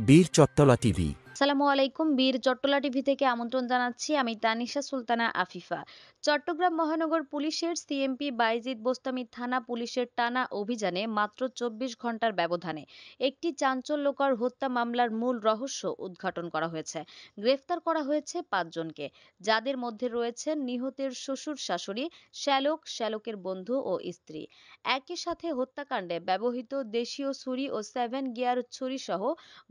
বীর চট্টলা টিভি। আসসালামু আলাইকুম। বীর চট্টলা টিভি থেকে আমন্ত্রণ জানাচ্ছি। আমি তানিশা সুলতানা আফিফা। চট্টগ্রাম মহানগর পুলিশের সিএমপি বায়েজিদ বোস্তামী থানা পুলিশের টানা অভিযানে মাত্র ২৪ ঘন্টার ব্যবধানে একটি চাঞ্চল্যকর হত্যা মামলার মূল রহস্য উদ্ঘাটন করা হয়েছে। গ্রেফতার করা হয়েছে ৫ জনকে, যাদের মধ্যে রয়েছেন নিহতের শ্বশুর শাশুড়ি, শ্যালক, শ্যালকের বন্ধু ও স্ত্রী। একই সাথে হত্যাকাণ্ডে ব্যবহৃত দেশীয় ছুরি ও 7 গিয়ার ছুরি সহ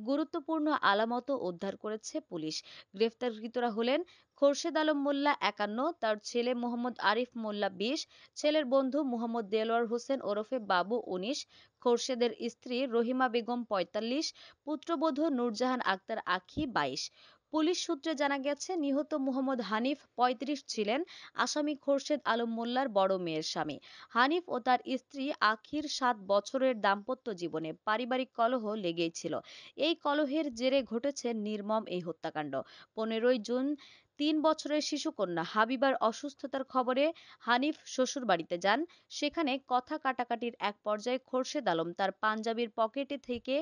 গুরুত্বপূর্ণ আলামতও উদ্ধার করেছে পুলিশ। গ্রেফতারকৃতরা হলেন খোরশেদ আলম মোল্লা ৫১, তার ছেলে মোহাম্মদ আরিফ মোল্লা ২০, ছেলের বন্ধু মোহাম্মদ দেলোয়ার হোসেন ওরফে বাবু ১৯, খোরশেদের স্ত্রী রহিমা বেগম ৪৫, পুত্রবধূ নূরজাহান আক্তার আঁখি ২২। পুলিশ সূত্রে জানা গেছে, নিহত মোহাম্মদ হানিফ ৩৫ ছিলেন আসামি খোরশেদ আলম মোল্লার বড় মেয়ের স্বামী। হানিফ ও তার স্ত্রী আখির ৭ বছরের দাম্পত্য জীবনে পারিবারিক কলহ লেগেই ছিল। এই কলহের জেরে ঘটেছে নির্মম এই হত্যাকাণ্ড। ১৫ই জুন ৩ বছরের শিশুকন্যা হাবিবার অসুস্থতার খবরে হানিফ শ্বশুরবাড়িতে যান। সেখানে কথা কাটাকাটির এক পর্যায়ে খোরশেদ আলম তার পাঞ্জাবির পকেটে থেকে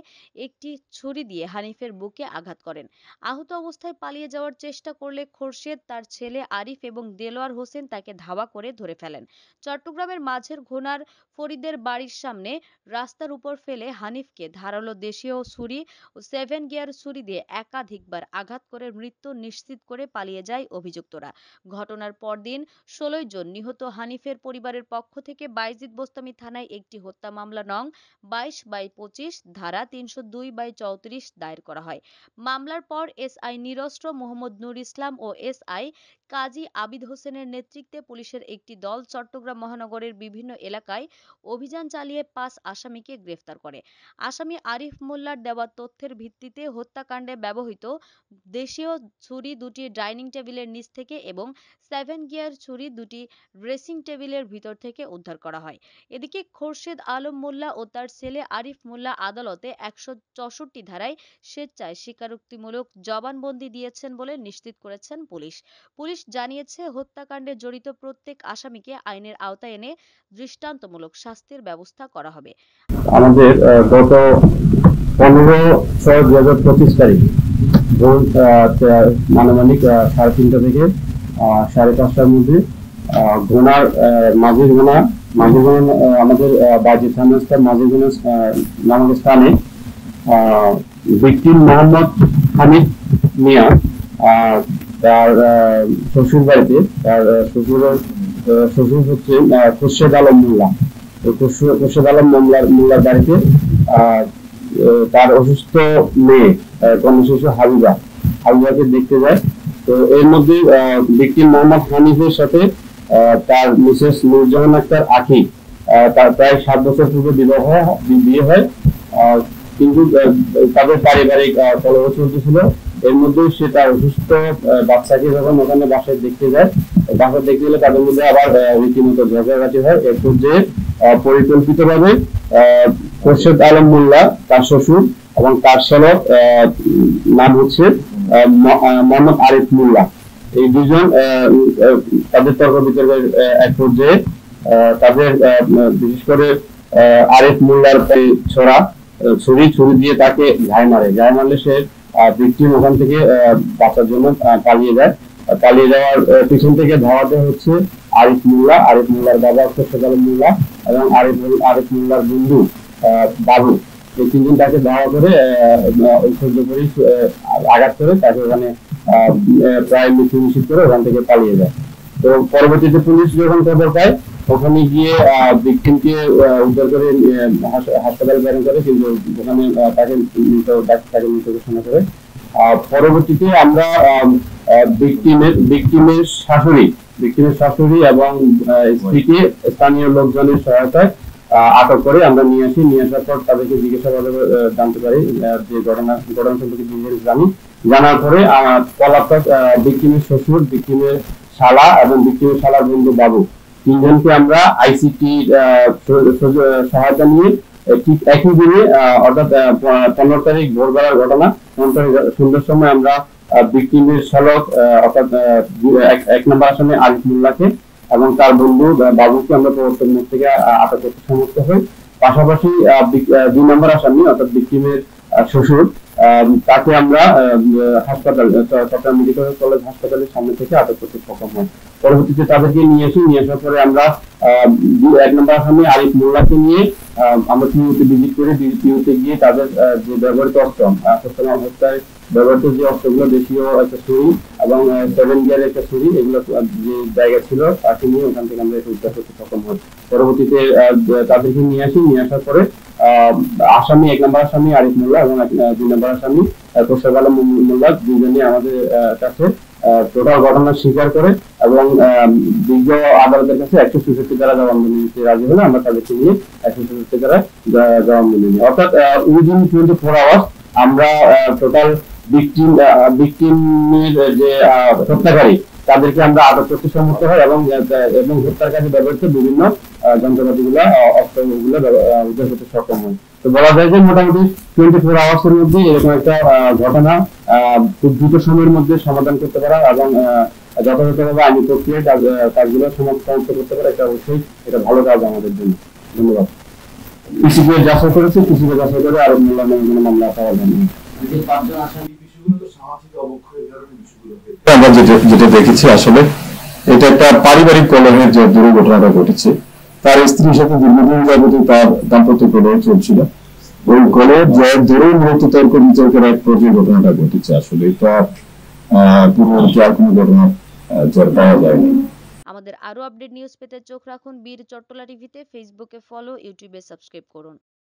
একটি ছুরি দিয়ে হানিফের বুকে আঘাত করেন। আহত অবস্থায় পালিয়ে যাওয়ার চেষ্টা করলে খোরশেদ, তার ছেলে আরিফ এবং দেলোয়ার হোসেন তাকে ধাওয়া করে ধরে ফেলেন। চট্টগ্রামের মাঝের ঘোনার ফরিদের বাড়ির সামনে রাস্তার উপর ফেলে হানিফকে ধারালো দেশীয় ছুরি ও 7 গিয়ার ছুরি দিয়ে একাধিকবার আঘাত করে মৃত্যু নিশ্চিত করে পালিয়ে যায় অভিযুক্তরা। ঘটনার পরদিন ১৬ জুন নিহত হানিফের পরিবারের পক্ষ থেকে বায়েজিদ বোস্তামী থানায় একটি হত্যা মামলা নং ২২/২৫ ধারা ৩০২/৩৪ দায়ের করা হয়। মামলার পর এসআই নিরস্ত্র মোহাম্মদ নূর ইসলাম ও এসআই কাজী আবিদ হোসেনের নেতৃত্বে পুলিশের একটি দল চট্টগ্রাম মহানগরের বিভিন্ন এলাকায় অভিযান চালিয়ে ৫ আসামিকে গ্রেফতার করে। আসামি আরিফ মোল্লার দেওয়া তথ্যের ভিত্তিতে হত্যাকাণ্ডে ব্যবহৃত দেশীয় ছুরি দুটি ডাইনিং টেবিলের নিচ থেকে এবং 7 গিয়ার ছুরি দুটি ড্রেসিং টেবিলের ভিতর থেকে উদ্ধার করা হয়। এদিকে খোরশেদ আলম মোল্লা ও তার ছেলে আরিফ মোল্লা আদালতে ১৬৪ ধারায় স্বেচ্ছায় স্বীকারোক্তিমূলক জবানবন্দি দিয়েছেন বলে নিশ্চিত করেছেন পুলিশ। পুলিশ জানিয়েছে, হত্যাকাণ্ডে জড়িত প্রত্যেক আসামিকে আইনের আওতায় এনে দৃষ্টান্তমূলক শাস্তির ব্যবস্থা করা হবে। আমাদের গত ১৫/৬/২০২৫ তারিখ ভোর আনুমানিক ৩:৩০ থেকে ৫:৩০টার মধ্যে ঘোনার মাঝিরঘোনা আমাদের বায়েজিদ থানার মাঝিরঘোনা নামক স্থানে ভিকটিম মোহাম্মদ হানিফ মিয়া তার শ্বশুর বাড়িতে, তার শ্বশুর হচ্ছে খোরশেদ আলম মোল্লা। খোরশেদ আলম মোল্লার বাড়িতে তার অসুস্থ মেয়ে কন্যাশিশু হাবিবাকে দেখতে যায়। তো এর মধ্যে ভিকটিম মোহাম্মদ হানিফের সাথে তার মিসেস নূরজাহান আক্তার আঁখি, তার প্রায় ৭ বছর পূর্বে বিয়ে হয়। কিন্তু তাদের পারিবারিক কলহ চলতেছিল। এর মধ্যে সে তার অসুস্থ বাচ্চাকে যখন ওখানে বাসায় দেখতে যায়, বাসায় দেখতে গেলে তাদের মধ্যে আবার রীতিমতো ঝগড়াঝাটি হয়। এর পর্যায়ে পরিকল্পিতভাবে খোরশেদ আলম মোল্লা, তার শ্বশুর এবং তার শ্যালক নাম হচ্ছে মোহাম্মদ আরিফ মোল্লা, এই দুজন তাদের তর্ক বিতর্কের এক পর্যায়ে তাদের বিশেষ করে আরিফ মোল্লার ছুরি দিয়ে তাকে ঘায় মারলে সে ভিকটিম ওখান থেকে বাঁচার জন্য পালিয়ে যায়। পালিয়ে যাওয়ার পিছন থেকে ধাওয়াতে হচ্ছে আরিফ মোল্লার বাবা খোরশেদ আলম মোল্লা এবং আরিফ মোল্লার বন্ধু বাবু, এই তিনজন তাকে ধাওয়া করে ঐশ্বর্য করে আঘাত করে তাকে ওখানে প্রায় মৃত্যু নিশ্চিত করে ওখান থেকে পালিয়ে যায়। তো পরবর্তীতে পুলিশ যখন খবর পায়, ওখানে গিয়ে ভিকটিমকে উদ্ধার করে হাসপাতালে প্রেরণ করে, কিন্তু ওখানে তাকে মৃত ঘোষণা করে। পরবর্তীতে আমরা ভিকটিমের শাশুড়ি এবং স্ত্রীকে স্থানীয় লোকজনের সহায়তায় আটক করে আমরা নিয়ে আসার পর তাদেরকে জিজ্ঞাসাবাদে জানতে পারি যে ঘটনা সম্পর্কে জানার পরে পলাতক ভিকটিমের শ্বশুর, ভিকটিমের শালা এবং ভিকটিমের শালার বন্ধু বাবু, তিনজনকে আমরা আইসিটি সহায়তা নিয়ে ঠিক একই দিনে অর্থাৎ ১৫ তারিখ ভোরবেলার ঘটনা, সন্ধ্যার সময় আমরা ভিকটিমের শ্যালক অর্থাৎ ১ নম্বর আসামি আরিফ মোল্লাকে এবং তার বন্ধু বাবুকে আমরা প্রবর্তন মোড় থেকে আটক করতে সমর্থ হই। পাশাপাশি ২ নম্বর আসামি অর্থাৎ ভিকটিমের শ্বশুর তাকে আমরা হাসপাতাল চট্টগ্রাম মেডিকেল কলেজ হাসপাতালের সামনে থেকে আটক করতে সক্ষম হই। পরবর্তীতে তাদেরকে নিয়ে আসার পরে আমরা 1 নম্বর আসামি আরিফ মোল্লাকে নিয়ে আমরা পিউতে ভিজিট করে পিউতে গিয়ে তাদের যে ব্যবহৃত অস্ত্র হত্যায় ব্যবহৃত যে অস্ত্রগুলো, দেশীয় একটা ছুরি এবং 7 গিয়ারের একটা ছুরি, এগুলো যে জায়গা ছিল তাকে নিয়ে ওখান থেকে আমরা এটা উদ্ধার করতে সক্ষম হই। পরবর্তীতে তাদেরকে নিয়ে আসার পরে আসামি 1 নম্বর আসামি আরিফ মোল্লা এবং 2 নম্বর আসামি খোরশেদ আলম মোল্লা দুজনে আমাদের কাছে টোটাল ঘটনা স্বীকার করে এবং বিজ্ঞ আদালতের কাছে 166 ধারা জবানবন্দি নিতে রাজি হলে আমরা তাদেরকে নিয়ে 166 ধারা জবানবন্দি নিই। অর্থাৎ উইদিন 24 আওয়ার্স আমরা টোটাল ভিকটিমের যে হত্যাকারী তাদেরকে আমরা আটক করতে সমর্থ হয় এবং হত্যার কাজে ব্যবহৃত বিভিন্ন যন্ত্রপাতিগুলো অস্ত্রগুলো উদ্ধার করতে সক্ষম হয়। তো বলা যায় যে মোটামুটি 24 আওয়ার্স এর মধ্যে এরকম একটা ঘটনা খুব দ্রুত সময়ের মধ্যে সমাধান করতে পারা এবং যথাযথভাবে আইনি প্রক্রিয়ায় কাজগুলো সমাপ্ত করতে পারা, এটা অবশ্যই এটা ভালো কাজ আমাদের জন্য। ধন্যবাদ। কৃষিকে যাচাই করেছে, কৃষিকে যাচাই করে আরো মূল্যায়নের মামলা পাওয়া যাবে। আমরা যেটা দেখেছি আসলে এটা একটা পারিবারিক কলহের যে দুর্ঘটনাটা ঘটেছে, তার স্ত্রীর সাথে দীর্ঘদিন যাবতীয় তার দাম্পত্য কলহ চলছিল। ওই কলহের যে ধরুন মূলত তর্ক বিতর্কের এক পর্যায়ে ঘটনাটা ঘটেছে। আসলে এটা পূর্ববর্তী আর কোনো ঘটনা পাওয়া যায়নি। আমাদের আরো আপডেট নিউজ পেতে চোখ রাখুন বীর চট্টলা টিভিতে। ফেসবুকে ফলো, ইউটিউবে সাবস্ক্রাইব করুন।